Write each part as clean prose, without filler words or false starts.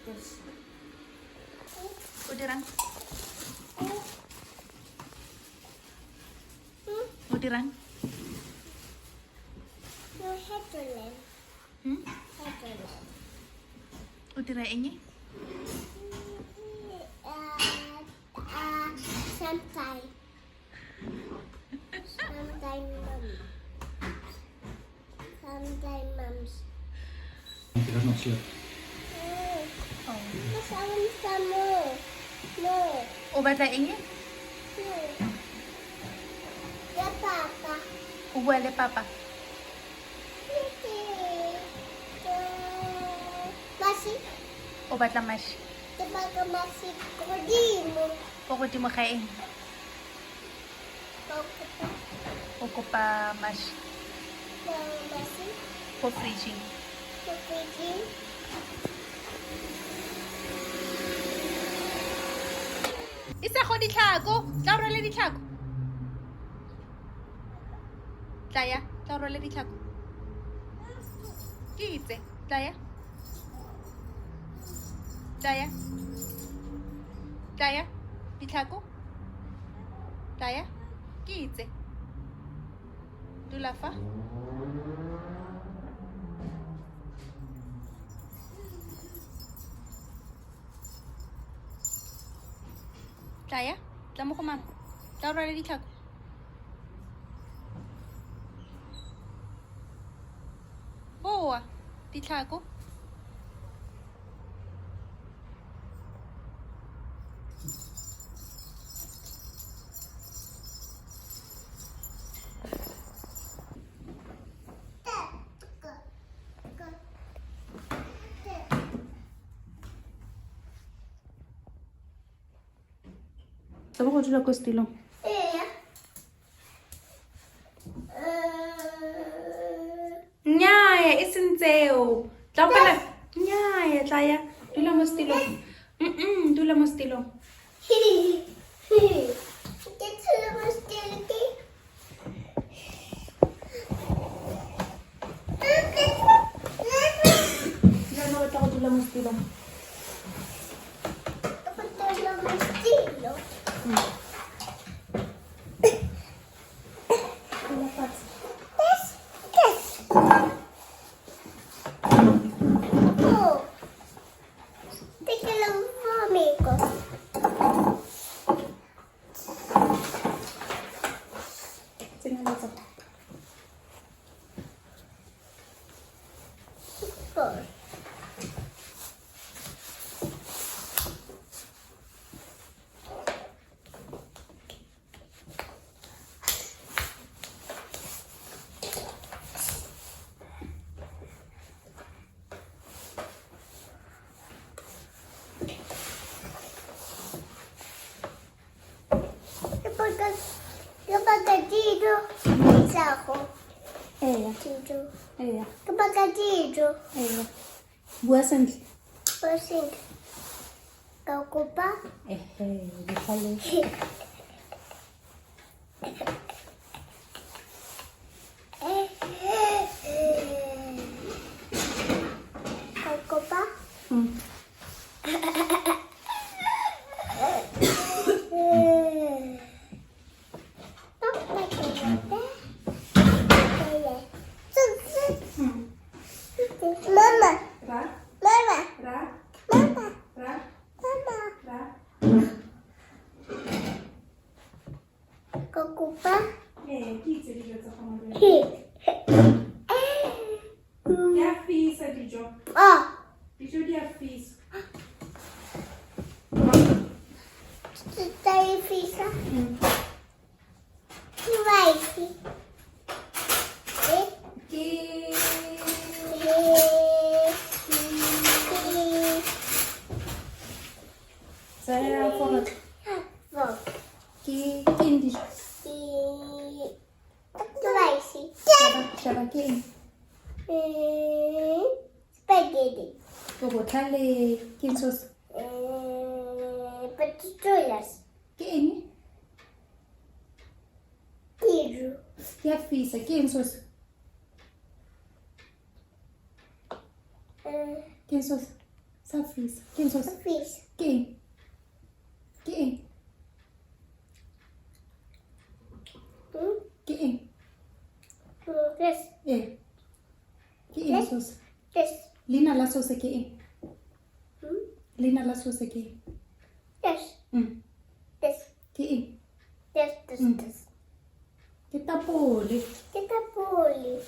Yes. O dirang? O dirang? No, headland. Headland. O dirang ini? Sometime. Sometime mom. Sometime moms. Tidak masuk. Oh. Sama-sama. No. Obat lain ini? No. Ya papa. Ubuan le papa. Masih. Obat lamas. Tebaga masih kodimo. Poko di mo kain. Poko pa mas. Masih. Po freezing. Kodimo. Isa ko di tlhago. Tlauro le di tlhago. Tlaya. Tlauro le di tlhago. Ke itse. Tlaya. Tlaya. Tlaya. Di tlhago. Tlaya. Ke itse. Dula fa. Tlaya. Tla mo ko mama. Tlauro le di tlhago. Boa. Di tlhago. Stavo con la costilo. Nyaya, isintseo. Tla pala. Nyaya, tlaya. Dula mo stilo. Dula mo stilo. Lalo at ako dula mo stilo. Sige na ito. Kapag dito, isa ako. Dito. Kapag dito, Buasan. pasing. Kau ko pa? Di pala. Kau ko pa? Mama, Ra? mama, Ra? mama, Ra? mama. Ra? Kau ko pa? Kitse dijo tsa kama. Hi. Diafisa dijo. Oh, Dijo diafisa. tayo pisa. Spicy. Ki. Saya forot. Ki indi. Spicy. Shaba ki. Spaghetti. Gogo tale kin sos. Potatoes. Ki ini. Queijo. Diafisa kin sos. Kin sos. Sapfis. Quem sos? Fish. Quem? Quem? Quem? Fish. Eh. Quem sos? Fish. Lina la sos quem? Lina la sos quem? Fish. Fish. Quem? Fish. Fish. Que tá pole. Kita boleh.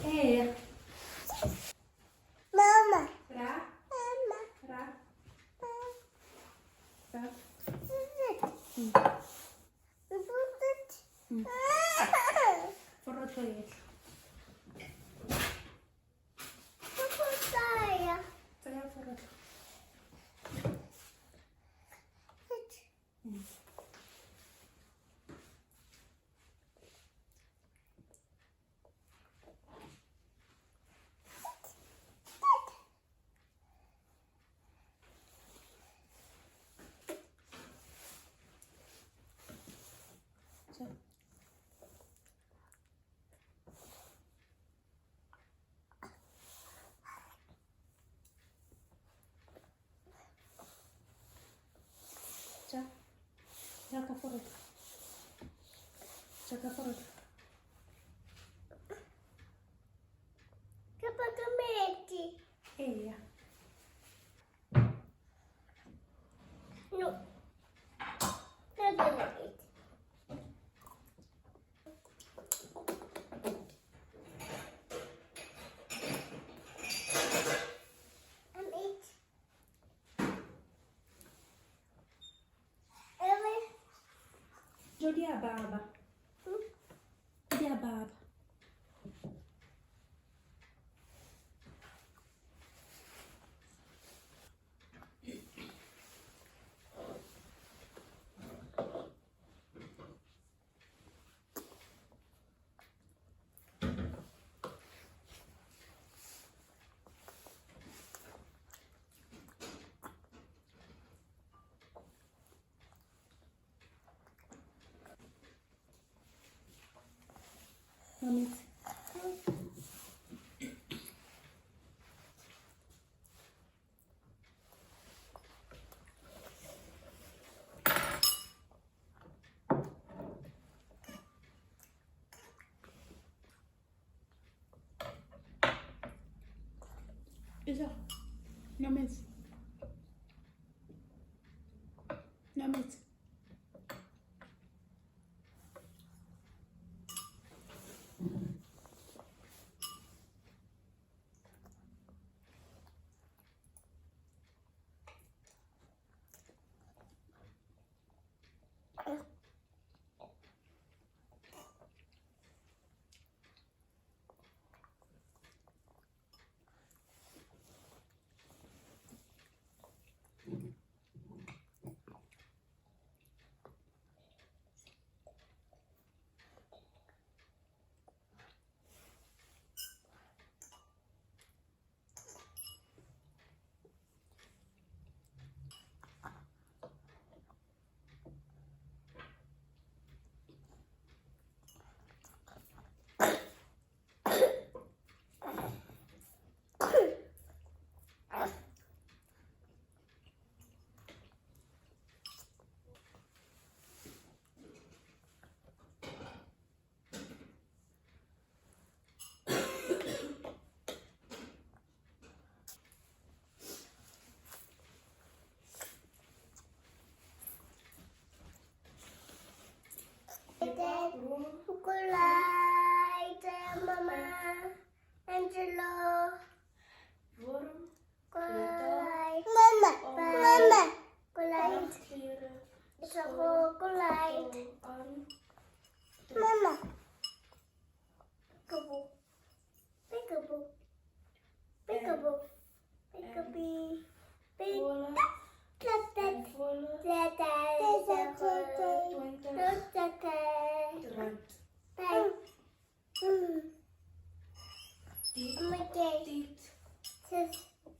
É. Mama. Pra. Mama. Pra. Pra. Forroto jest. To ja forroto. So. Jaka forroto. Jaka forroto. É. Jodi a baba. Jodi a baba. Mamit. Isa. Namit. Namit. Chocolate, Mama. Angelo. Chocolate. Mama. Mama. Chocolate. Chocolate. Mama. Peekaboo. Peekaboo. Peekaboo. Peekaboo. Peekaboo.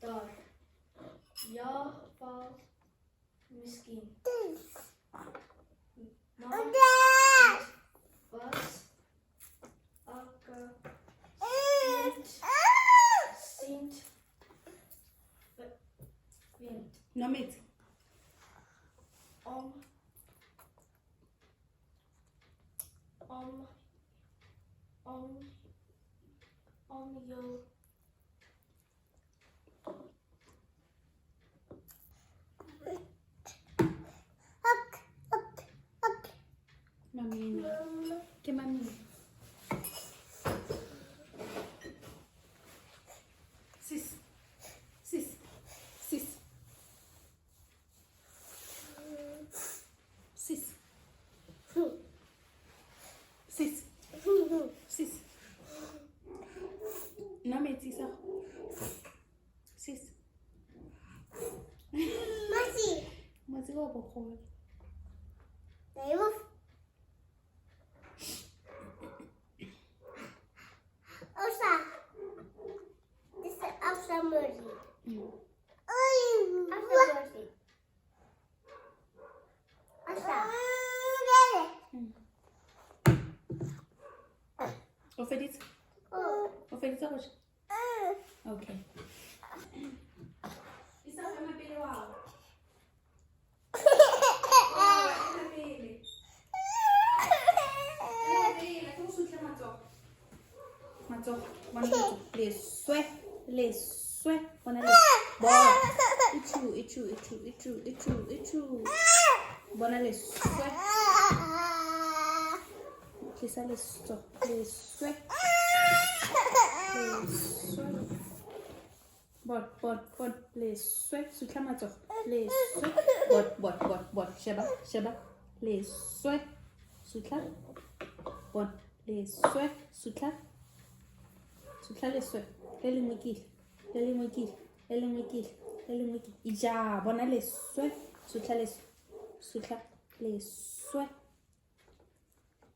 Daar. Ja, valt misschien. Maar was akka Sint Nwa metsi. Om yo. Mami. Ke mami. Sis. Sis. Sis. Sis. Sis. Sis. Nwa metsi sa. Sis. Masi. Metsi wa bogolo. Daimov. Osa. This is Osa Murray. Osa Murray. Osa. O feditse? O feditse go ja? Okay. Isa ka mapele wa gago. Matsogo. Bona matsogo. Leswe. Bona Ichu. Bona leswe. Tlisa leswe. Bon. Leswe. Sutla matsogo. Leswe. Bot. Sheba. Leswe. Sutla. Bon. Leswe. Sutla leswe. Le lengwe kile. Ija. Bona leswe. Sutla leswe.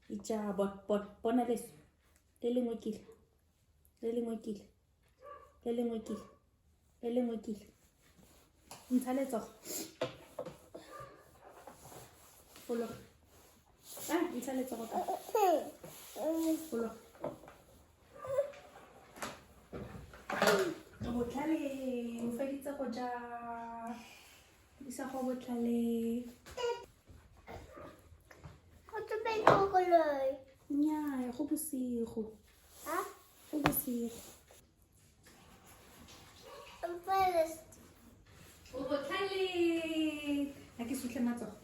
Ija. Bot. Bona leswe. Le lengwe kile. Ntsha letsogo. Fologa. Ntsha letsogo ka. Fologa. Botlhale o feditse go ja. Isa go botlhale. Go tsopeng ko koloi. Nnyaa, go bosigo. Ha? Go bosigo. I'm finished. O botlhale. A ke sutle matsogo.